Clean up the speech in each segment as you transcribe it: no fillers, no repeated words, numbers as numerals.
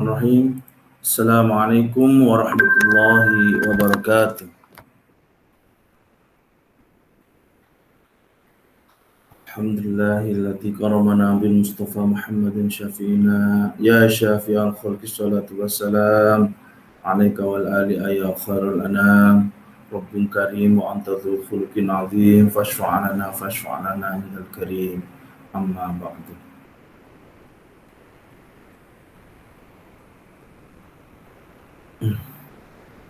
Bismillahirrahmanirrahim. Assalamualaikum warahmatullahi wabarakatuh. Alhamdulillahilladzi karamana bil Mustafa Muhammadin syafi'ina ya syafi'al khalqi salatu wassalam alaika wal ali ya khairul anam Rabbun karim wa anta dzul khuluqin azim fashfa'lana minal karim amma ba'du.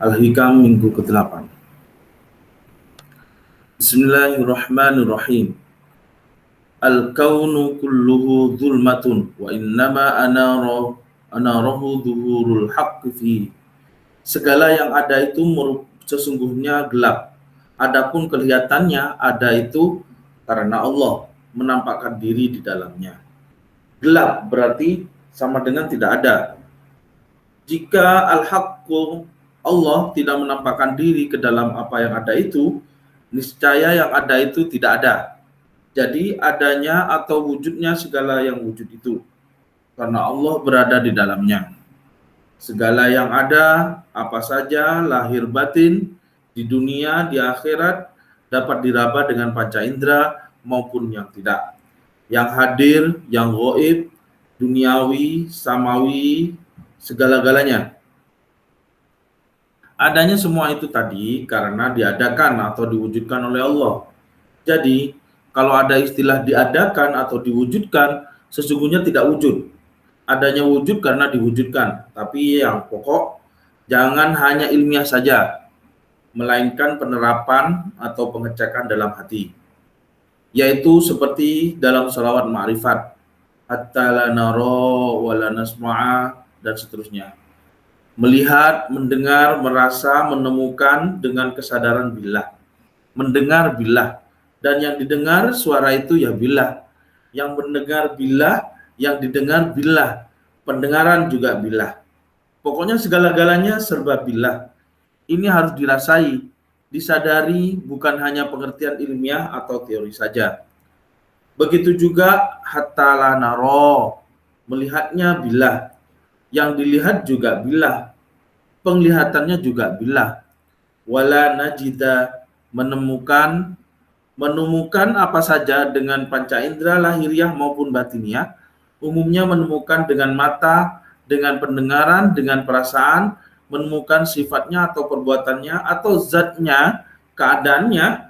Al-Hikam minggu ke-8. Bismillahirrahmanirrahim. Al-kaunu kulluhu zulmatun wa innama anarahu zuhurul haqqi fi. Segala yang ada itu sesungguhnya gelap. Adapun kelihatannya ada itu karena Allah menampakkan diri di dalamnya. Gelap berarti sama dengan tidak ada. Jika al-haqqu Allah tidak menampakkan diri ke dalam apa yang ada itu, niscaya yang ada itu tidak ada. Jadi adanya atau wujudnya segala yang wujud itu, karena Allah berada di dalamnya. Segala yang ada, apa saja, lahir batin, di dunia, di akhirat, dapat diraba dengan panca indera maupun yang tidak. Yang hadir, yang gaib, duniawi, samawi, segala-galanya. Adanya semua itu tadi karena diadakan atau diwujudkan oleh Allah. Jadi, kalau ada istilah diadakan atau diwujudkan, sesungguhnya tidak wujud. Adanya wujud karena diwujudkan. Tapi yang pokok, jangan hanya ilmiah saja, melainkan penerapan atau pengecekan dalam hati. Yaitu seperti dalam sholawat ma'rifat, hatta la nara wa la nasma'a, dan seterusnya. Melihat, mendengar, merasa, menemukan dengan kesadaran billah. Mendengar billah. Dan yang didengar suara itu ya billah. Yang mendengar billah, yang didengar billah. Pendengaran juga billah. Pokoknya segala-galanya serba billah. Ini harus dirasai, disadari, bukan hanya pengertian ilmiah atau teori saja. Begitu juga hatta la naro, melihatnya billah. Yang dilihat juga billah. Penglihatannya juga billah. Wala najida, menemukan apa saja dengan panca indera lahiriah maupun batiniah, umumnya menemukan dengan mata, dengan pendengaran, dengan perasaan, menemukan sifatnya atau perbuatannya atau zatnya, keadaannya,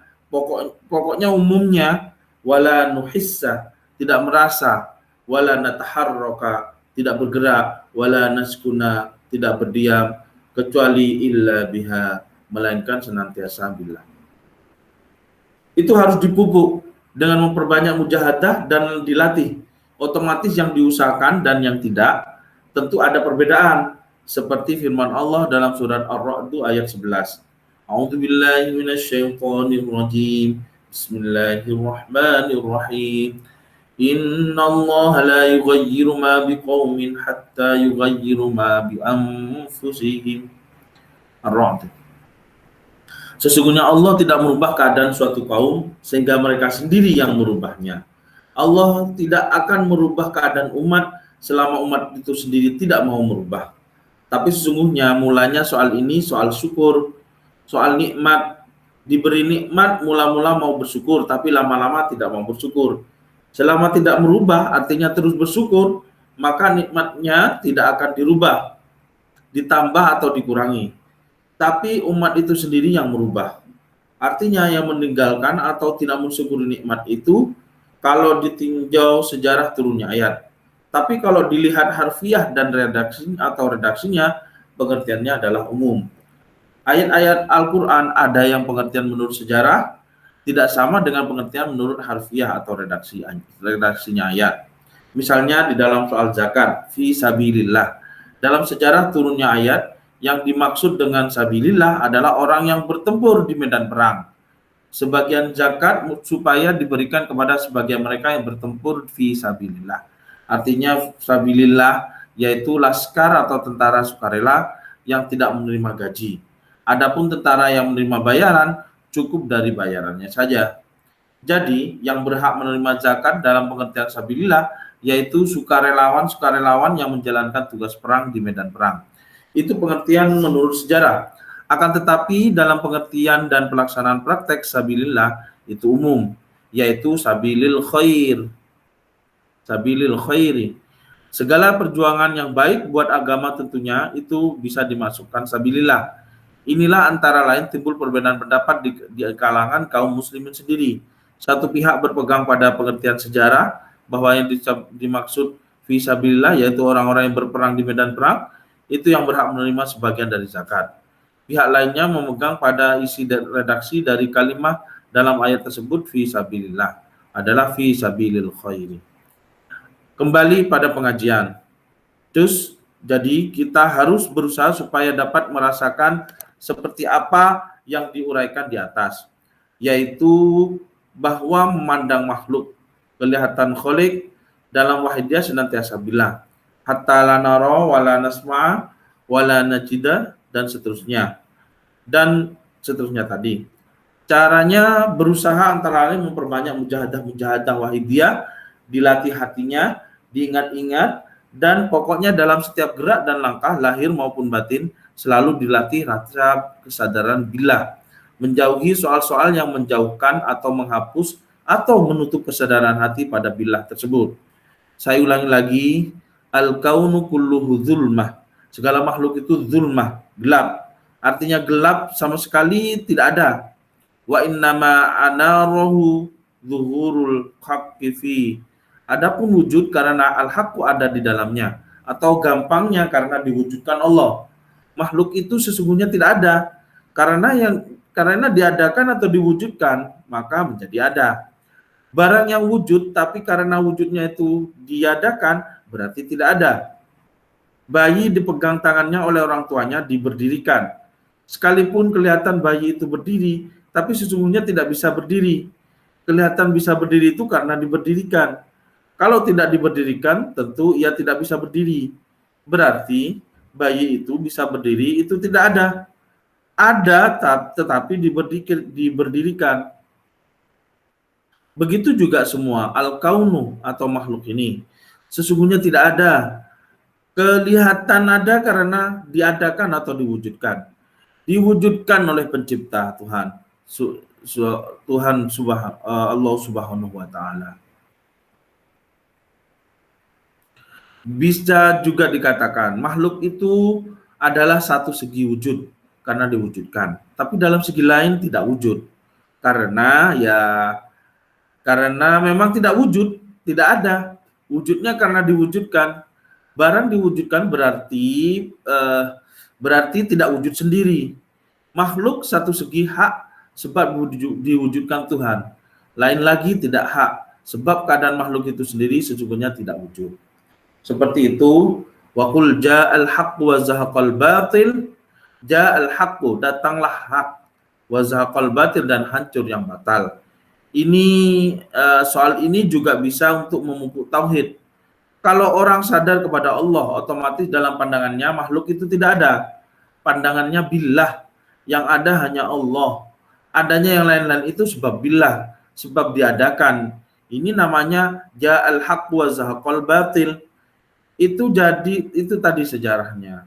pokoknya umumnya, wala nuhissa, tidak merasa, wala nataharroka, tidak bergerak, wala naskuna, tidak berdiam, kecuali illa biha, melainkan senantiasa billah. Itu harus dipupuk dengan memperbanyak mujahadah dan dilatih. Otomatis yang diusahakan dan yang tidak tentu ada perbedaan. Seperti firman Allah dalam surat Ar-Ra'd ayat 11. A'udzubillahi minasyaitonirrajim. Bismillahirrahmanirrahim. Innallaha la yughayyiru ma biqaumin hatta yughayyiru ma bi anfusihim. Ar-Ra'd. Sesungguhnya Allah tidak merubah keadaan suatu kaum sehingga mereka sendiri yang merubahnya. Allah tidak akan merubah keadaan umat selama umat itu sendiri tidak mau merubah. Tapi sesungguhnya mulanya soal ini soal syukur, soal nikmat. Diberi nikmat mula-mula mau bersyukur tapi lama-lama tidak mau bersyukur. Selama tidak merubah artinya terus bersyukur, maka nikmatnya tidak akan dirubah, ditambah atau dikurangi. Tapi umat itu sendiri yang merubah. Artinya yang meninggalkan atau tidak mensyukuri nikmat itu kalau ditinjau sejarah turunnya ayat. Tapi kalau dilihat harfiah dan redaksinya, pengertiannya adalah umum. Ayat-ayat Al-Quran ada yang pengertian menurut sejarah, tidak sama dengan pengertian menurut harfiah atau redaksinya ayat. Misalnya di dalam soal zakat, fi sabilillah. Dalam sejarah turunnya ayat, yang dimaksud dengan sabilillah adalah orang yang bertempur di medan perang. Sebagian zakat supaya diberikan kepada sebagian mereka yang bertempur fi sabilillah. Artinya sabilillah yaitu laskar atau tentara sukarela yang tidak menerima gaji. Adapun tentara yang menerima bayaran cukup dari bayarannya saja. Jadi yang berhak menerima zakat dalam pengertian sabilillah yaitu sukarelawan yang menjalankan tugas perang di medan perang. Itu pengertian menurut sejarah. Akan tetapi dalam pengertian dan pelaksanaan praktek sabilillah itu umum, yaitu sabilil khairi. Segala perjuangan yang baik buat agama tentunya itu bisa dimasukkan sabilillah. Inilah antara lain timbul perbedaan pendapat di kalangan kaum muslimin sendiri. Satu pihak berpegang pada pengertian sejarah bahwa yang dimaksud fi sabilillah yaitu orang-orang yang berperang di medan perang itu yang berhak menerima sebagian dari zakat. Pihak lainnya memegang pada isi redaksi dari kalimat dalam ayat tersebut fi sabilillah adalah fi sabilil khairi. Kembali pada pengajian. Terus jadi kita harus berusaha supaya dapat merasakan seperti apa yang diuraikan di atas, yaitu bahwa memandang makhluk kelihatan kholik dalam wahidiyah senantiasa bilang hatta la nara wa la nasma wa la najida dan seterusnya tadi. Caranya berusaha antara lain memperbanyak mujahadah wahidiyah, dilatih hatinya, diingat-ingat, dan pokoknya dalam setiap gerak dan langkah lahir maupun batin selalu dilatih rasa kesadaran billah, menjauhi soal-soal yang menjauhkan atau menghapus atau menutup kesadaran hati pada billah tersebut. Saya ulangi lagi, al-kaunu kulluhu zulmah. Segala makhluk itu zulmah, gelap. Artinya gelap sama sekali tidak ada. Wa innama anarahu zuhurul haqqi fi. Adapun wujud karena al-haqqu ada di dalamnya, atau gampangnya karena diwujudkan Allah. Makhluk itu sesungguhnya tidak ada karena diadakan atau diwujudkan maka menjadi ada. Barang yang wujud tapi karena wujudnya itu diadakan berarti tidak ada. Bayi dipegang tangannya oleh orang tuanya diberdirikan. Sekalipun kelihatan bayi itu berdiri, tapi sesungguhnya tidak bisa berdiri. Kelihatan bisa berdiri itu karena diberdirikan. Kalau tidak diberdirikan, tentu ia tidak bisa berdiri. Berarti bayi itu bisa berdiri itu tidak ada. Ada tetapi diberdirikan. Begitu juga semua al-kaunu atau makhluk ini. Sesungguhnya tidak ada. Kelihatan ada karena diadakan atau diwujudkan. Diwujudkan oleh pencipta Tuhan. Allah Subhanahu wa taala. Bisa juga dikatakan makhluk itu adalah satu segi wujud karena diwujudkan, tapi dalam segi lain tidak wujud karena memang tidak wujud, tidak ada wujudnya karena diwujudkan. Barang diwujudkan berarti tidak wujud sendiri. Makhluk satu segi hak sebab diwujudkan Tuhan, lain lagi tidak hak sebab keadaan makhluk itu sendiri sesungguhnya tidak wujud. Seperti itu, wa qul ja'al haqqu wa zahaqal batil, ja'al haqqu datanglah hak, wa zahaqal batil dan hancur yang batal. Ini soal ini juga bisa untuk memupuk tauhid. Kalau orang sadar kepada Allah, otomatis dalam pandangannya makhluk itu tidak ada. Pandangannya billah, yang ada hanya Allah. Adanya yang lain-lain itu sebab billah, sebab diadakan. Ini namanya ja'al haqqu wa zahaqal batil. Itu tadi sejarahnya.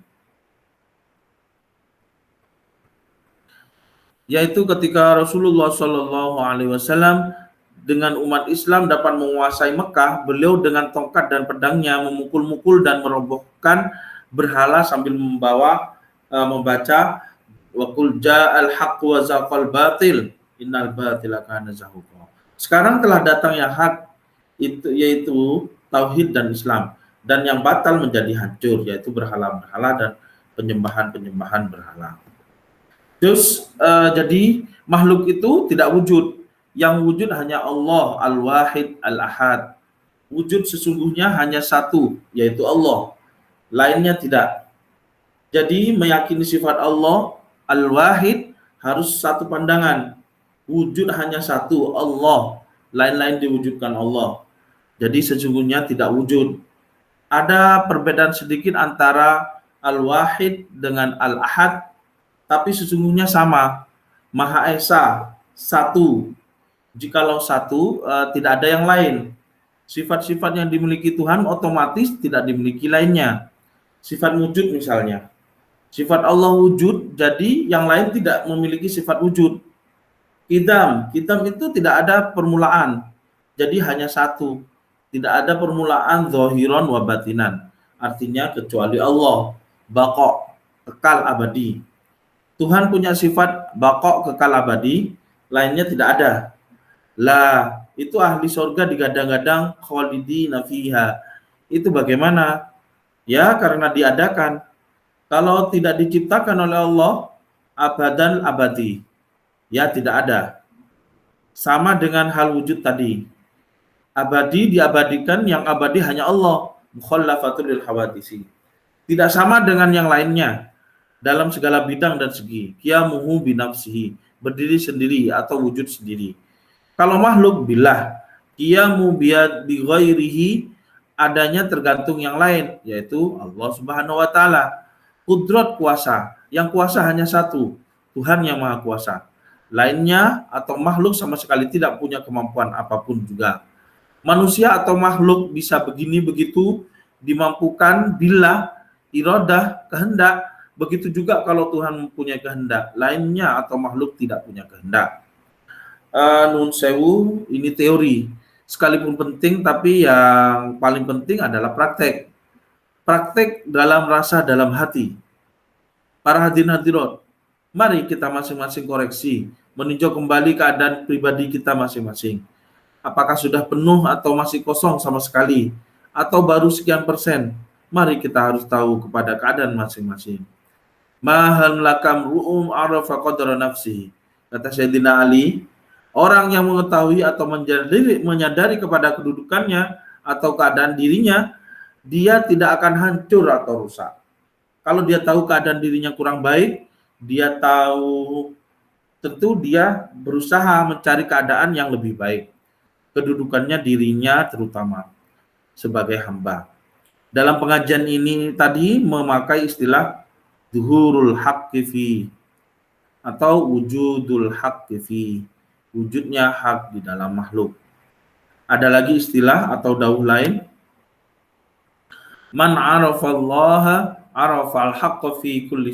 Yaitu ketika Rasulullah Shallallahu Alaihi Wasallam dengan umat Islam dapat menguasai Mekah, beliau dengan tongkat dan pedangnya memukul-mukul dan merobohkan berhala sambil membaca wa qul ja'al haqqu wa zahaqal batil innal batila kana zahuqa. Sekarang telah datang yang hak, itu yaitu tauhid dan Islam, dan yang batal menjadi hancur, yaitu berhala-berhala dan penyembahan berhala. Terus jadi makhluk itu tidak wujud. Yang wujud hanya Allah Al-Wahid Al-Ahad. Wujud sesungguhnya hanya satu, yaitu Allah. Lainnya tidak. Jadi meyakini sifat Allah Al-Wahid harus satu pandangan. Wujud hanya satu, Allah. Lain-lain diwujudkan Allah. Jadi sesungguhnya tidak wujud. Ada perbedaan sedikit antara Al-Wahid dengan Al-Ahad, tapi sesungguhnya sama. Maha Esa, satu. Jikalau satu, tidak ada yang lain. Sifat-sifat yang dimiliki Tuhan otomatis tidak dimiliki lainnya. Sifat wujud misalnya. Sifat Allah wujud, jadi yang lain tidak memiliki sifat wujud. Kidam itu tidak ada permulaan, jadi hanya satu. Tidak ada permulaan zahiran wa batinan. Artinya kecuali Allah, baqo, kekal abadi. Tuhan punya sifat baqo, kekal abadi, lainnya tidak ada. Lah, itu ahli surga digadang-gadang khalidina fiha. Itu bagaimana? Ya, karena diadakan. Kalau tidak diciptakan oleh Allah, abadan abadi. Ya, tidak ada. Sama dengan hal wujud tadi. Abadi diabadikan, yang abadi hanya Allah. Mukhallafatul lil hawadisi. Tidak sama dengan yang lainnya dalam segala bidang dan segi. Qiyamuhu binafsihi, berdiri sendiri atau wujud sendiri. Kalau makhluk billah, qiyamu bi ghairihi, adanya tergantung yang lain, yaitu Allah Subhanahu wa taala. Kudrat kuasa, yang kuasa hanya satu, Tuhan yang Maha Kuasa. Lainnya atau makhluk sama sekali tidak punya kemampuan apapun juga. Manusia atau makhluk bisa begini begitu, dimampukan bila iradah, kehendak. Begitu juga kalau Tuhan mempunyai kehendak, lainnya atau makhluk tidak punya kehendak. Nun sewu, ini teori. Sekalipun penting, tapi yang paling penting adalah praktek. Praktek dalam rasa, dalam hati. Para hadirin hadirat, mari kita masing-masing koreksi, meninjau kembali keadaan pribadi kita masing-masing. Apakah sudah penuh atau masih kosong sama sekali, atau baru sekian persen? Mari kita harus tahu kepada keadaan masing-masing. Mahal lakam ru'um arafa qadra nafsi. Kata Sayyidina Ali, orang yang mengetahui atau menyadari kepada kedudukannya atau keadaan dirinya, dia tidak akan hancur atau rusak. Kalau dia tahu keadaan dirinya kurang baik, dia tahu, tentu dia berusaha mencari keadaan yang lebih baik. Kedudukannya dirinya terutama sebagai hamba. Dalam pengajian ini tadi memakai istilah zuhurul haqqi fi, atau wujudul haqqi fi, wujudnya hak di dalam makhluk. Ada lagi istilah atau dauh lain, man arafallaha arafal haqqa fi kulli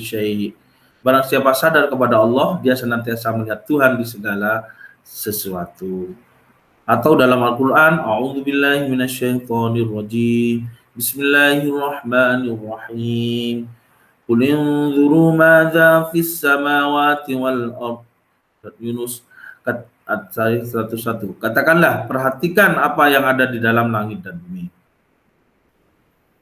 syai. Barang siapa sadar kepada Allah, dia senantiasa melihat Tuhan di segala sesuatu. Atau dalam Al-Qur'an, a'udzubillahi minasyaitonir rajim. Bismillahirrahmanirrahim. Qul inzuru madza fis samawati wal ardh. Yunus ayat 101. Katakanlah, perhatikan apa yang ada di dalam langit dan bumi.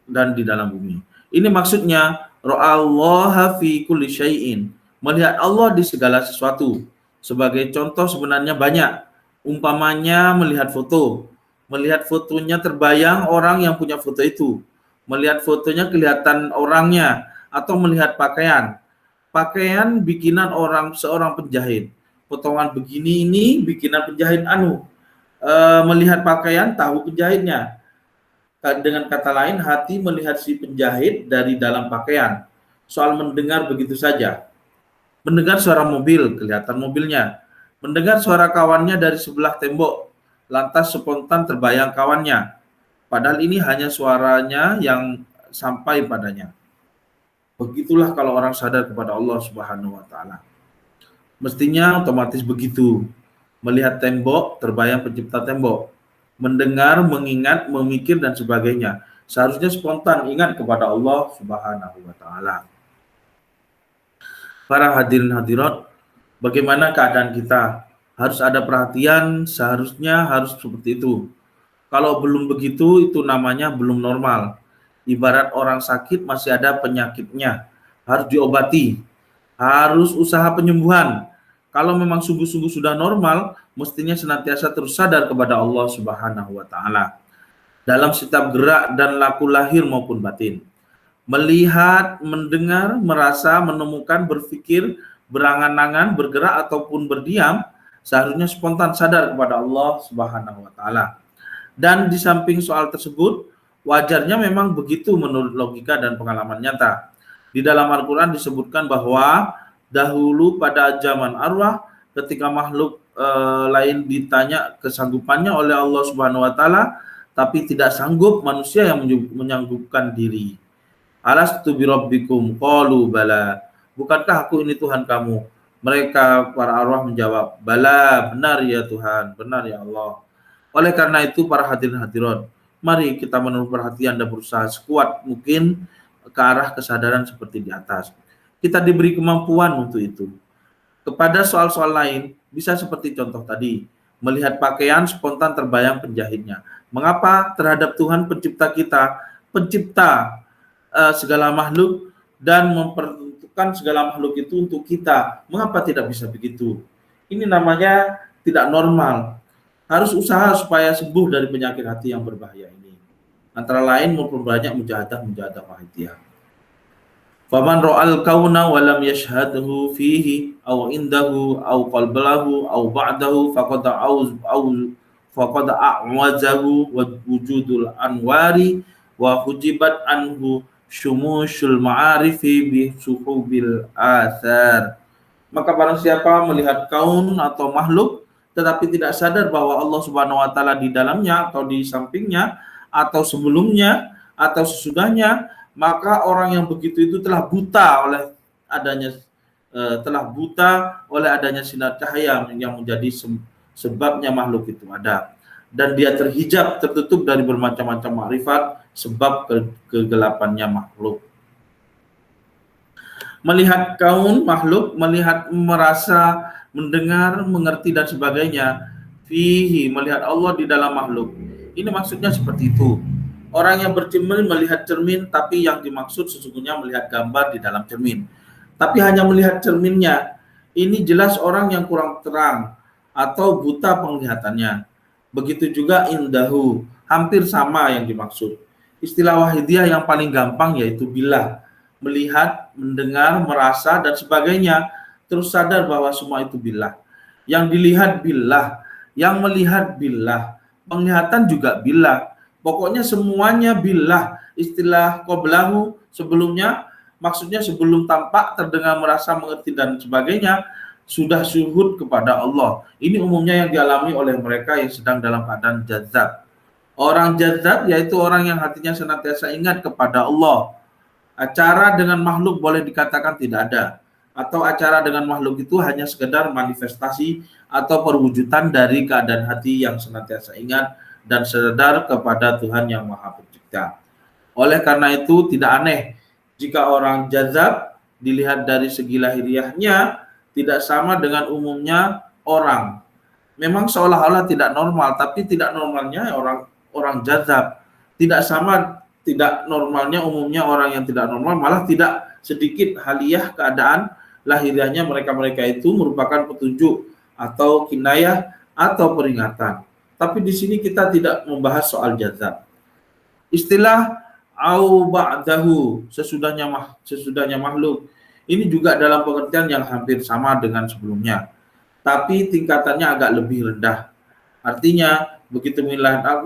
Dan di dalam bumi. Ini maksudnya ra'allaha fi kulli syai'in, melihat Allah di segala sesuatu. Sebagai contoh sebenarnya banyak. Umpamanya melihat foto. Melihat fotonya terbayang orang yang punya foto itu. Melihat fotonya kelihatan orangnya, atau melihat pakaian. Pakaian bikinan seorang penjahit. Potongan begini ini bikinan penjahit melihat pakaian tahu penjahitnya. Dengan kata lain, hati melihat si penjahit dari dalam pakaian. Soal mendengar begitu saja. Mendengar suara mobil, kelihatan mobilnya. Mendengar suara kawannya dari sebelah tembok, lantas spontan terbayang kawannya. Padahal ini hanya suaranya yang sampai padanya. Begitulah kalau orang sadar kepada Allah Subhanahu wa taala. Mestinya otomatis begitu. Melihat tembok, terbayang pencipta tembok. Mendengar, mengingat, memikir dan sebagainya. Seharusnya spontan ingat kepada Allah Subhanahu wa taala. Para hadirin hadirat, bagaimana keadaan kita? Harus ada perhatian, seharusnya harus seperti itu. Kalau belum begitu, itu namanya belum normal. Ibarat orang sakit masih ada penyakitnya, harus diobati, harus usaha penyembuhan. Kalau memang sungguh-sungguh sudah normal, mestinya senantiasa terus sadar kepada Allah Subhanahu wa taala dalam setiap gerak dan laku lahir maupun batin. Melihat, mendengar, merasa, menemukan, berpikir, berangan-angan, bergerak ataupun berdiam, seharusnya spontan sadar kepada Allah Subhanahu wa taala. Dan di samping soal tersebut, wajarnya memang begitu menurut logika dan pengalaman nyata. Di dalam Al-Qur'an disebutkan bahwa dahulu pada zaman arwah, ketika makhluk lain ditanya kesanggupannya oleh Allah Subhanahu wa taala, tapi tidak sanggup manusia yang menyanggupkan diri. Alastu birabbikum qalu bala. Bukankah aku ini Tuhan kamu? Mereka para arwah menjawab, bala, benar ya Tuhan, benar ya Allah. Oleh karena itu para hadirin hadirat, mari kita menaruh perhatian dan berusaha sekuat mungkin ke arah kesadaran seperti di atas. Kita diberi kemampuan untuk itu. Kepada soal-soal lain, bisa seperti contoh tadi, melihat pakaian spontan terbayang penjahitnya. Mengapa terhadap Tuhan pencipta kita, pencipta segala makhluk dan memperuntukkan segala makhluk itu untuk kita? Mengapa tidak bisa begitu? Ini namanya tidak normal. Harus usaha supaya sembuh dari penyakit hati yang berbahaya ini. Antara lain memperbanyak mujahadah wahidiyah. Faman ra'al kauna wa lam yashhadhu fihi aw indahu aw qalbahu aw ba'dahu faqad a'wazahu wa wujudul anwari wa hujibat anhu syumushul ma'arifi bi suhubil athar. Maka barang siapa melihat kaun atau makhluk tetapi tidak sadar bahwa Allah Subhanahu wa taala di dalamnya atau di sampingnya atau sebelumnya atau sesudahnya, maka orang yang begitu itu telah buta oleh adanya sinar cahaya yang menjadi sebabnya makhluk itu ada, dan dia terhijab, tertutup dari bermacam-macam makrifat sebab kegelapannya makhluk. Melihat kaun makhluk, melihat, merasa, mendengar, mengerti dan sebagainya, fihi, melihat Allah di dalam makhluk. Ini maksudnya seperti itu. Orang yang bercermin melihat cermin, tapi yang dimaksud sesungguhnya melihat gambar di dalam cermin. Tapi hanya melihat cerminnya. Ini jelas orang yang kurang terang atau buta penglihatannya. Begitu juga indahu, hampir sama yang dimaksud. Istilah wahidiyah yang paling gampang yaitu billah. Melihat, mendengar, merasa dan sebagainya. Terus sadar bahwa semua itu billah. Yang dilihat billah, yang melihat billah, penglihatan juga billah. Pokoknya semuanya billah. Istilah qablahu sebelumnya, maksudnya sebelum tampak, terdengar, merasa, mengerti dan sebagainya, sudah syuhud kepada Allah. Ini umumnya yang dialami oleh mereka yang sedang dalam keadaan jadzab. Orang jadzab yaitu orang yang hatinya senantiasa ingat kepada Allah. Acara dengan makhluk boleh dikatakan tidak ada, atau acara dengan makhluk itu hanya sekedar manifestasi atau perwujudan dari keadaan hati yang senantiasa ingat dan sadar kepada Tuhan yang Maha Pencipta. Oleh karena itu tidak aneh jika orang jazab dilihat dari segi lahiriahnya tidak sama dengan umumnya orang. Memang seolah-olah tidak normal, tapi tidak normalnya orang jazab tidak sama. Tidak normalnya umumnya orang yang tidak normal, malah tidak sedikit haliyah keadaan lahiriahnya mereka-mereka itu merupakan petunjuk atau kinayah atau peringatan. Tapi di sini kita tidak membahas soal jazab. Istilah au ba'dahu, sesudahnya makhluk, ini juga dalam pengertian yang hampir sama dengan sebelumnya, tapi tingkatannya agak lebih rendah. Artinya begitu melihat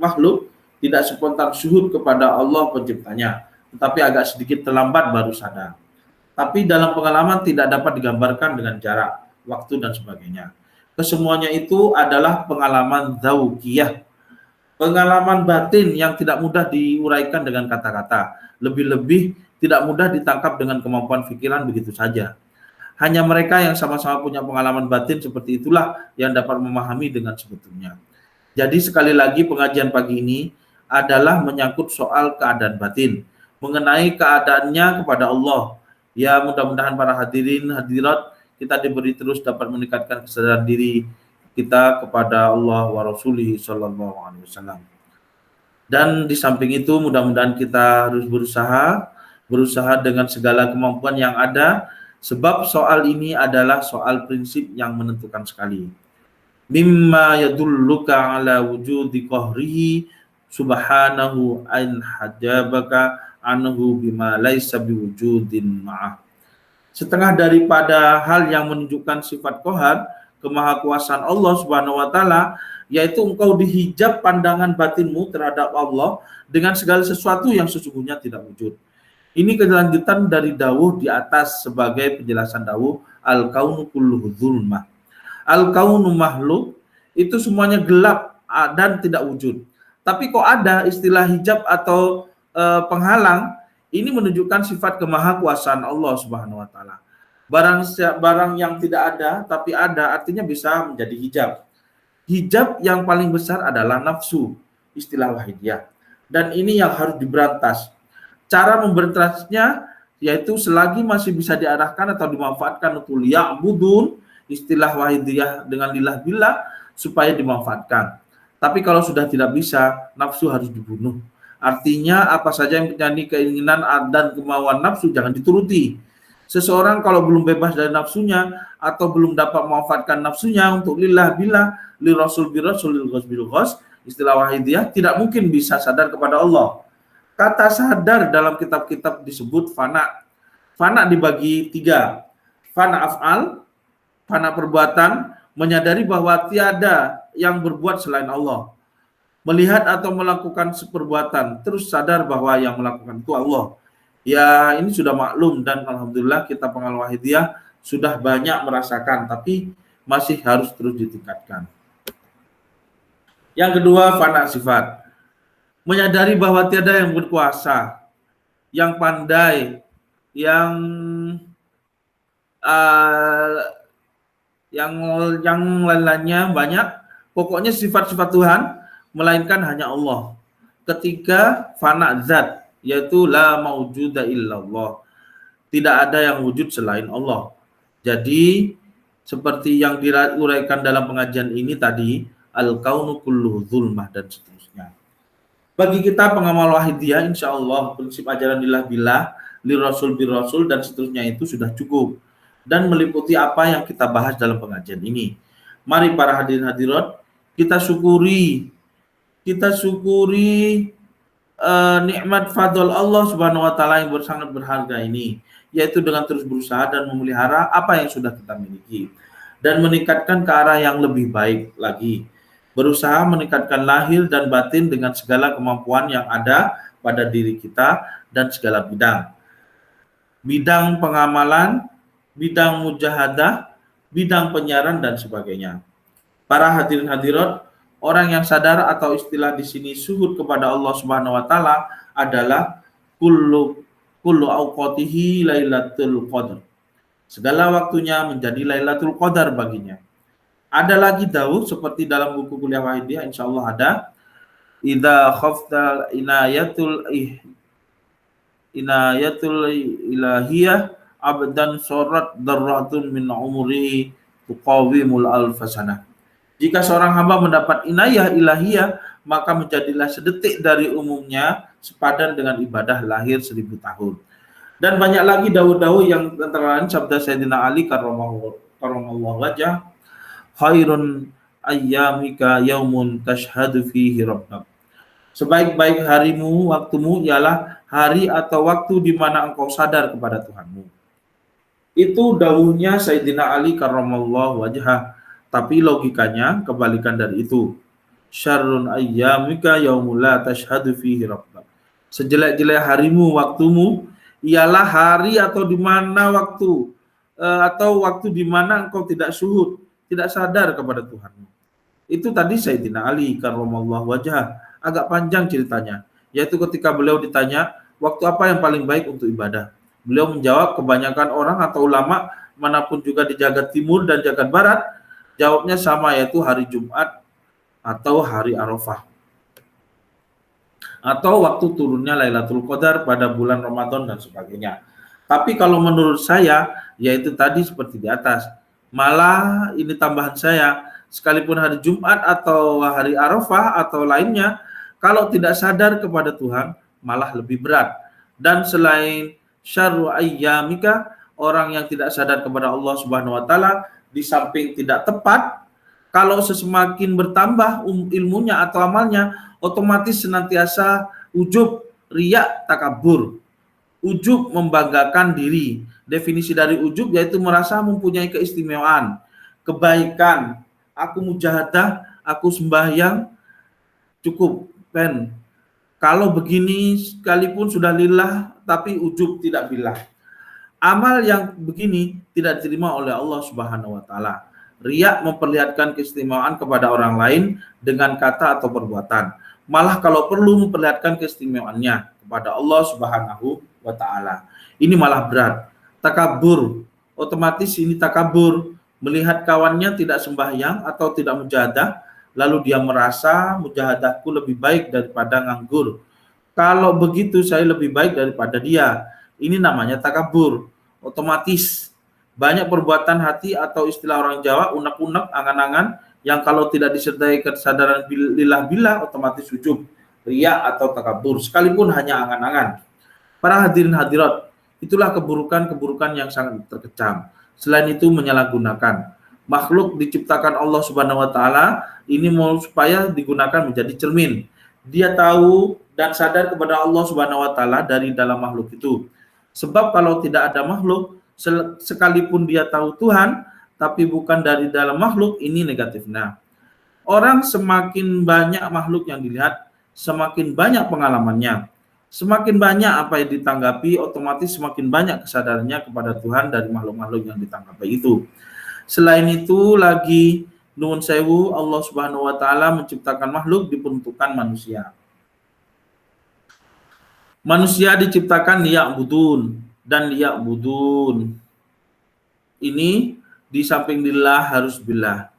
makhluk tidak spontan syuhud kepada Allah penciptanya, tetapi agak sedikit terlambat baru sadar. Tapi dalam pengalaman tidak dapat digambarkan dengan jarak, waktu dan sebagainya. Kesemuanya itu adalah pengalaman dzauqiyah, pengalaman batin yang tidak mudah diuraikan dengan kata-kata, lebih-lebih tidak mudah ditangkap dengan kemampuan pikiran begitu saja. Hanya mereka yang sama-sama punya pengalaman batin seperti itulah yang dapat memahami dengan sebetulnya. Jadi sekali lagi pengajian pagi ini adalah menyangkut soal keadaan batin, mengenai keadaannya kepada Allah. Ya, mudah-mudahan para hadirin hadirat kita diberi terus dapat meningkatkan kesadaran diri kita kepada Allah wa Rasulih sallallahu alaihi wasallam. Dan di samping itu mudah-mudahan kita harus berusaha dengan segala kemampuan yang ada, sebab soal ini adalah soal prinsip yang menentukan sekali. Mimma yadulluka ala wujudi qahrihi subhanahu an hajabaka anhu bima laisa biwujudin ma'ah. Setengah daripada hal yang menunjukkan sifat qahar, kemahakuasaan Allah Subhanahu wa taala, yaitu engkau dihijab pandangan batinmu terhadap Allah dengan segala sesuatu yang sesungguhnya tidak wujud. Ini kelanjutan dari dawuh di atas sebagai penjelasan dawuh al-kaunu kulluhu dzulmah. Al-kaunu makhluk, itu semuanya gelap dan tidak wujud. Tapi kok ada istilah hijab atau penghalang, ini menunjukkan sifat kemahakuasaan Allah Subhanahu wa taala. Barang yang tidak ada tapi ada artinya bisa menjadi hijab. Hijab yang paling besar adalah nafsu, istilah wahidiyah. Dan ini yang harus diberantas. Cara memberantasnya yaitu selagi masih bisa diarahkan atau dimanfaatkan untuk liya'budun, istilah wahidiyah dengan lillah billah, supaya dimanfaatkan. Tapi kalau sudah tidak bisa, nafsu harus dibunuh. Artinya apa saja yang menjadi keinginan dan kemauan nafsu jangan dituruti. Seseorang kalau belum bebas dari nafsunya atau belum dapat memanfaatkan nafsunya untuk lillah billah, li rasul bi rasul lil ghos bil ghos, istilah wahidiyah, tidak mungkin bisa sadar kepada Allah. Kata sadar dalam kitab-kitab disebut fana. Fana dibagi 3. Fana af'al, fana perbuatan, menyadari bahwa tiada yang berbuat selain Allah. Melihat atau melakukan perbuatan, terus sadar bahwa yang melakukan itu Allah. Ya, ini sudah maklum dan alhamdulillah kita pengamal wahidiyah sudah banyak merasakan, tapi masih harus terus ditingkatkan. Yang kedua, fana sifat. Menyadari bahwa tiada yang berkuasa, yang pandai, yang lain-lainnya banyak, pokoknya sifat-sifat Tuhan melainkan hanya Allah. Ketiga, fana zat, yaitu la maujuda illallah. Tidak ada yang wujud selain Allah. Jadi seperti yang diuraikan dalam pengajian ini tadi, al-kaunu kulluhu zulmah dan seterusnya. Bagi kita pengamal wahidiyah, insya Allah prinsip ajaran lillah billah, li rasul bir rasul dan seterusnya itu sudah cukup dan meliputi apa yang kita bahas dalam pengajian ini. Mari para hadirin hadirat, kita syukuri nikmat fadl Allah Subhanahu wa taala yang sangat berharga ini, yaitu dengan terus berusaha dan memelihara apa yang sudah kita miliki dan meningkatkan ke arah yang lebih baik lagi. Berusaha meningkatkan lahir dan batin dengan segala kemampuan yang ada pada diri kita dan segala bidang. Bidang pengamalan, bidang mujahadah, bidang penyiaran dan sebagainya. Para hadirin hadirat, orang yang sadar atau istilah di sini suhud kepada Allah Subhanahu wa taala adalah kullu awqatihi lailatul qadar. Segala waktunya menjadi Lailatul Qadar baginya. Ada lagi dawuh seperti dalam buku kuliah wahidiyah, insya Allah ada. Idza khafta inayatul ilahiyah abdan sorat darratun min umrihi tuqawimul alfasana. Jika seorang hamba mendapat inayah ilahiyah, maka menjadilah sedetik dari umumnya sepadan dengan ibadah lahir 1000 tahun. Dan banyak lagi dawuh-dawuh yang antara lain sabda Sayyidina Ali karramallahu wajhah, khairun ayyamika yaumun tashhadu fihi rabbak. Sebaik-baik harimu, waktumu ialah hari atau waktu di mana engkau sadar kepada Tuhanmu. Itu dawuhnya Sayyidina Ali karramallahu wajhah. Tapi logikanya kebalikan dari itu. Syarrun ayyamika yaumul la tashhadu fihi rabbak. Sejelek-jelek harimu, waktumu ialah hari atau di mana waktu di mana engkau tidak syuhud, tidak sadar kepada Tuhanmu. Itu tadi Sayyidina Ali karramallahu wajhah, agak panjang ceritanya, yaitu ketika beliau ditanya waktu apa yang paling baik untuk ibadah. Beliau menjawab kebanyakan orang atau ulama manapun juga di jagat timur dan jagat barat, jawabnya sama, yaitu hari Jumat atau hari Arafah. Atau waktu turunnya Lailatul Qadar pada bulan Ramadan dan sebagainya. Tapi kalau menurut saya, yaitu tadi seperti di atas. Malah ini tambahan saya, sekalipun hari Jumat atau hari Arafah atau lainnya, kalau tidak sadar kepada Tuhan, malah lebih berat. Dan selain syarru ayyamika, orang yang tidak sadar kepada Allah Subhanahu wa taala, di samping tidak tepat, kalau semakin bertambah ilmunya atau amalnya, otomatis senantiasa ujub, riya, takabur. Ujub membanggakan diri. Definisi dari ujub yaitu merasa mempunyai keistimewaan, kebaikan. Aku mujahadah, aku sembahyang, cukup, pen. Kalau begini sekalipun sudah lillah, tapi ujub tidak billah. Amal yang begini tidak diterima oleh Allah Subhanahu wa taala. Riya memperlihatkan keistimewaan kepada orang lain dengan kata atau perbuatan. Malah kalau perlu memperlihatkan keistimewaannya kepada Allah Subhanahu wa taala. Ini malah berat. Takabur, otomatis ini takabur, melihat kawannya tidak sembahyang atau tidak mujahadah, lalu dia merasa mujahadahku lebih baik daripada nganggur. Kalau begitu saya lebih baik daripada dia. Ini namanya takabur. Otomatis banyak perbuatan hati atau istilah orang Jawa unek-unek, angan-angan yang kalau tidak disertai kesadaran lillah-billah otomatis ujub, riya atau takabur sekalipun hanya angan-angan. Para hadirin hadirat, itulah keburukan-keburukan yang sangat terkecam. Selain itu menyalahgunakan. Makhluk diciptakan Allah Subhanahu wa taala ini mau supaya digunakan menjadi cermin. Dia tahu dan sadar kepada Allah Subhanahu wa taala dari dalam makhluk itu. Sebab kalau tidak ada makhluk, sekalipun dia tahu Tuhan, tapi bukan dari dalam makhluk, ini negatif. Nah, orang semakin banyak makhluk yang dilihat, semakin banyak pengalamannya, semakin banyak apa yang ditanggapi, otomatis semakin banyak kesadarannya kepada Tuhan dari makhluk-makhluk yang ditanggapi itu. Selain itu lagi, nuwun sewu, Allah Subhanahu wa taala menciptakan makhluk diperuntukkan manusia. Manusia diciptakan liya'budun dan liya'budun. Ini di samping lillah harus billah.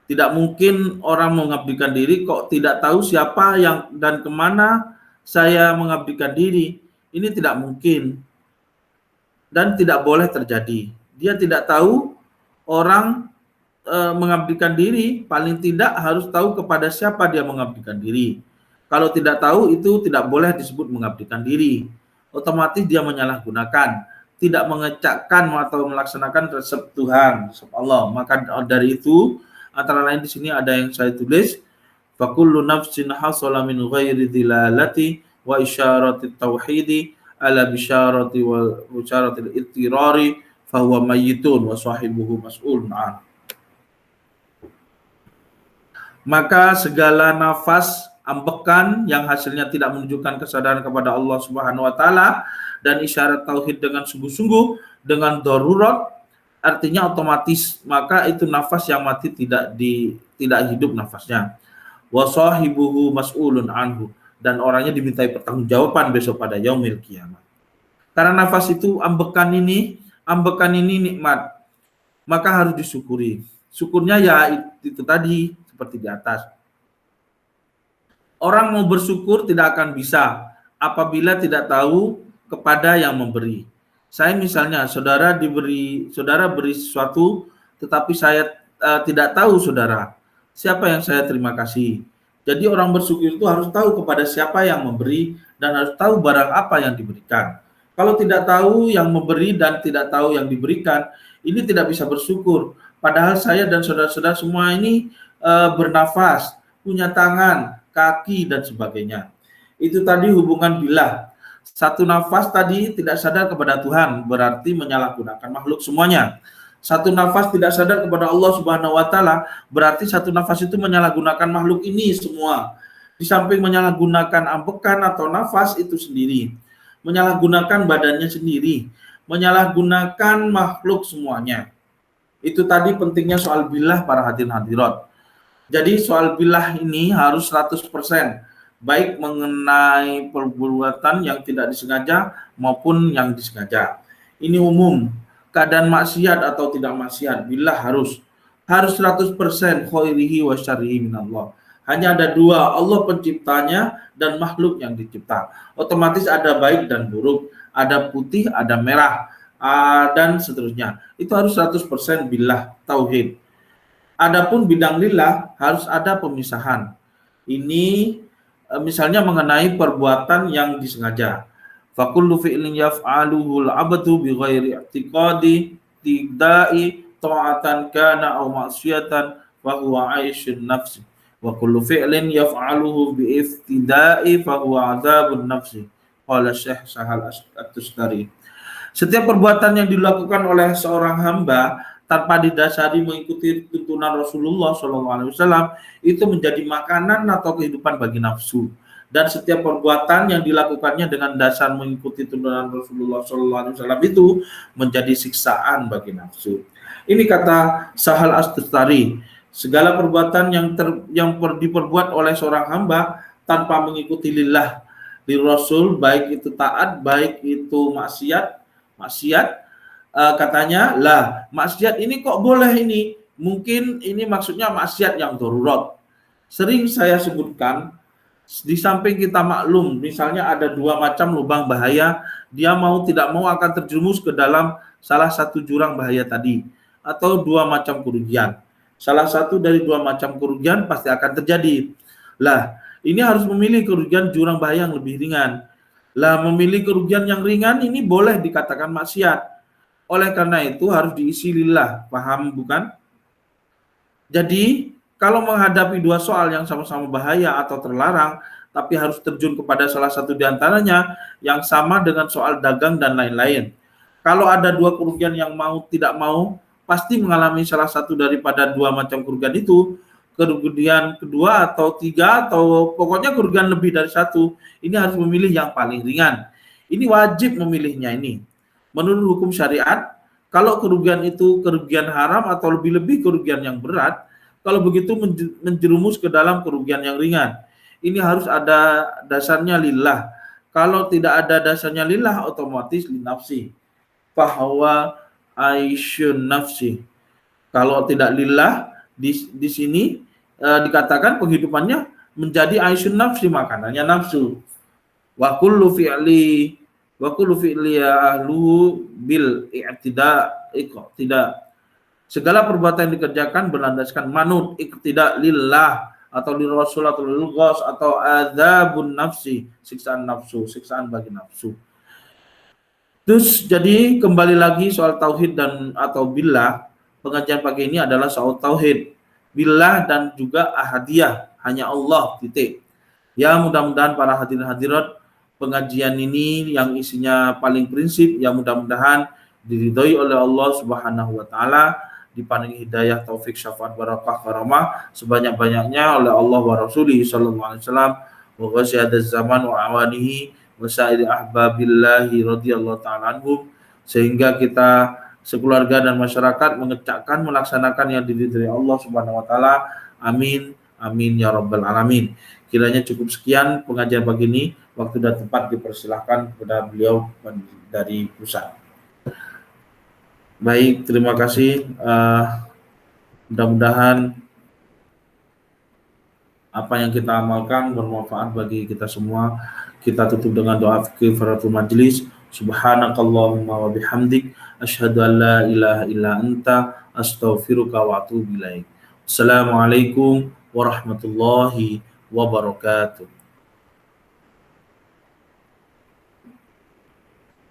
Tidak mungkin orang mengabdikan diri kok tidak tahu siapa yang dan kemana saya mengabdikan diri. Ini tidak mungkin dan tidak boleh terjadi. Dia tidak tahu orang mengabdikan diri, paling tidak harus tahu kepada siapa dia mengabdikan diri. Kalau tidak tahu itu tidak boleh disebut mengabdikan diri. Otomatis dia menyalahgunakan, tidak mengecakkan atau melaksanakan resep Tuhan, resep Allah. Maka dari itu antara lain di sini ada yang saya tulis, fa kullu nafsin hasala min ghairi dilalati wa isyarati tauhidi ala bisyarati wa bisyarati al-ittirari fa huwa mayyitun wa sahibuhu mas'ulun an. Maka segala nafas ambekan yang hasilnya tidak menunjukkan kesadaran kepada Allah Subhanahu wa taala dan isyarat tauhid dengan sungguh-sungguh, dengan darurat, artinya otomatis, maka itu nafas yang mati tidak hidup nafasnya. Wa sahibuhu mas'ulun anhu, dan orangnya dimintai pertanggungjawaban besok pada yaumil kiamat. Karena nafas itu ambekan ini nikmat, maka harus disyukuri. Syukurnya ya itu tadi seperti di atas. Orang mau bersyukur tidak akan bisa apabila tidak tahu kepada yang memberi. Saya misalnya, saudara beri sesuatu, tetapi saya tidak tahu saudara siapa yang saya terima kasih. Jadi orang bersyukur itu harus tahu kepada siapa yang memberi dan harus tahu barang apa yang diberikan. Kalau tidak tahu yang memberi dan tidak tahu yang diberikan, ini tidak bisa bersyukur. Padahal saya dan saudara-saudara semua ini bernafas, punya tangan, kaki, dan sebagainya. Itu tadi hubungan billah. Satu nafas tadi tidak sadar kepada Tuhan, berarti menyalahgunakan makhluk semuanya. Satu nafas tidak sadar kepada Allah Subhanahu wa taala, berarti satu nafas itu menyalahgunakan makhluk ini semua. Di samping menyalahgunakan ambekan atau nafas itu sendiri, menyalahgunakan badannya sendiri, menyalahgunakan makhluk semuanya. Itu tadi pentingnya soal billah para hadirin hadirat. Jadi soal billah ini harus 100%, baik mengenai perbuatan yang tidak disengaja maupun yang disengaja. Ini umum, keadaan maksiat atau tidak maksiat, billah harus 100% khairihi wa syarrihi minallah. Hanya ada dua, Allah penciptanya dan makhluk yang dicipta. Otomatis ada baik dan buruk, ada putih, ada merah, dan seterusnya. Itu harus 100% billah, tauhid. Adapun bidang lillah harus ada pemisahan. Ini misalnya mengenai perbuatan yang disengaja. Fa kullu fi'lin yaf'aluhu al-'abdu bi ghairi i'tiqadi tidai ta'atan kana aw ma'siyatan fa huwa 'aisyun nafsi. Wa kullu fi'lin yaf'aluhu bi iftidai fa huwa 'adzabun nafsi. Qala Syekh Sahal At-Tustari. Setiap perbuatan yang dilakukan oleh seorang hamba tanpa didasari mengikuti tuntunan Rasulullah SAW itu menjadi makanan atau kehidupan bagi nafsu, dan setiap perbuatan yang dilakukannya dengan dasar mengikuti tuntunan Rasulullah SAW itu menjadi siksaan bagi nafsu. Ini kata Sahal Astustari, segala perbuatan yang diperbuat oleh seorang hamba tanpa mengikuti lillah, di Rasul, baik itu taat, baik itu maksiat, katanya lah maksiat ini kok boleh ini, mungkin ini maksudnya maksiat yang darurat. Sering saya sebutkan, di samping kita maklum, misalnya ada dua macam lubang bahaya, dia mau tidak mau akan terjerumus ke dalam salah satu jurang bahaya tadi, atau dua macam kerugian. Salah satu dari dua macam kerugian pasti akan terjadi. Lah, ini harus memilih kerugian jurang bahaya yang lebih ringan. Lah, memilih kerugian yang ringan ini boleh dikatakan maksiat. Oleh karena itu harus diisi lillah, paham bukan? Jadi, kalau menghadapi dua soal yang sama-sama bahaya atau terlarang, tapi harus terjun kepada salah satu di antaranya yang sama dengan soal dagang dan lain-lain. Kalau ada dua kerugian yang mau tidak mau, pasti mengalami salah satu daripada dua macam kerugian itu, kerugian kedua atau tiga atau pokoknya kerugian lebih dari satu, ini harus memilih yang paling ringan. Ini wajib memilihnya ini. Menurut hukum syariat, kalau kerugian itu kerugian haram atau lebih-lebih kerugian yang berat, kalau begitu menjerumus ke dalam kerugian yang ringan. Ini harus ada dasarnya lillah. Kalau tidak ada dasarnya lillah, otomatis linafsi. Fahawa aisyun nafsi. Kalau tidak lillah, di sini dikatakan penghidupannya menjadi aisyun nafsi, makanannya nafsu. Wa kullu fi'li ahluhu bil tidak. Segala perbuatan yang dikerjakan berlandaskan manut, tidak lillah atau lil rasul atau lil ghos atau adzabun nafsi, siksaan nafsu, siksaan bagi nafsu. Terus jadi kembali lagi soal tauhid dan atau billah, pengajian pagi ini adalah soal tauhid, billah dan juga ahadiyah, hanya Allah, titik. Ya mudah-mudahan para hadirin hadirat pengajian ini yang isinya paling prinsip, ya mudah-mudahan diridhoi oleh Allah Subhanahu wa taala, diparingi hidayah, taufik, syafaat, barakah, karamah sebanyak-banyaknya oleh Allah wa Rasulih sallallahu alaihi wasallam wa ghasyadaz zaman wa awanihi wa sa'iri ahbabillahi radhiyallahu ta'ala anhum, sehingga kita sekeluarga dan masyarakat mengerjakan melaksanakan yang diridhoi Allah Subhanahu wa taala. Amin amin ya rabbal alamin. Kiranya cukup sekian pengajian pagi ini, waktu dan tempat dipersilahkan kepada beliau dari pusat. Baik, terima kasih. Mudah-mudahan apa yang kita amalkan bermanfaat bagi kita semua. Kita tutup dengan doa kifaratul majlis. Subhanakallahumma wa bihamdik asyhadu an la ilaha illa anta astaghfiruka wa atubu ilaik. Assalamualaikum warahmatullahi wabarakatuh.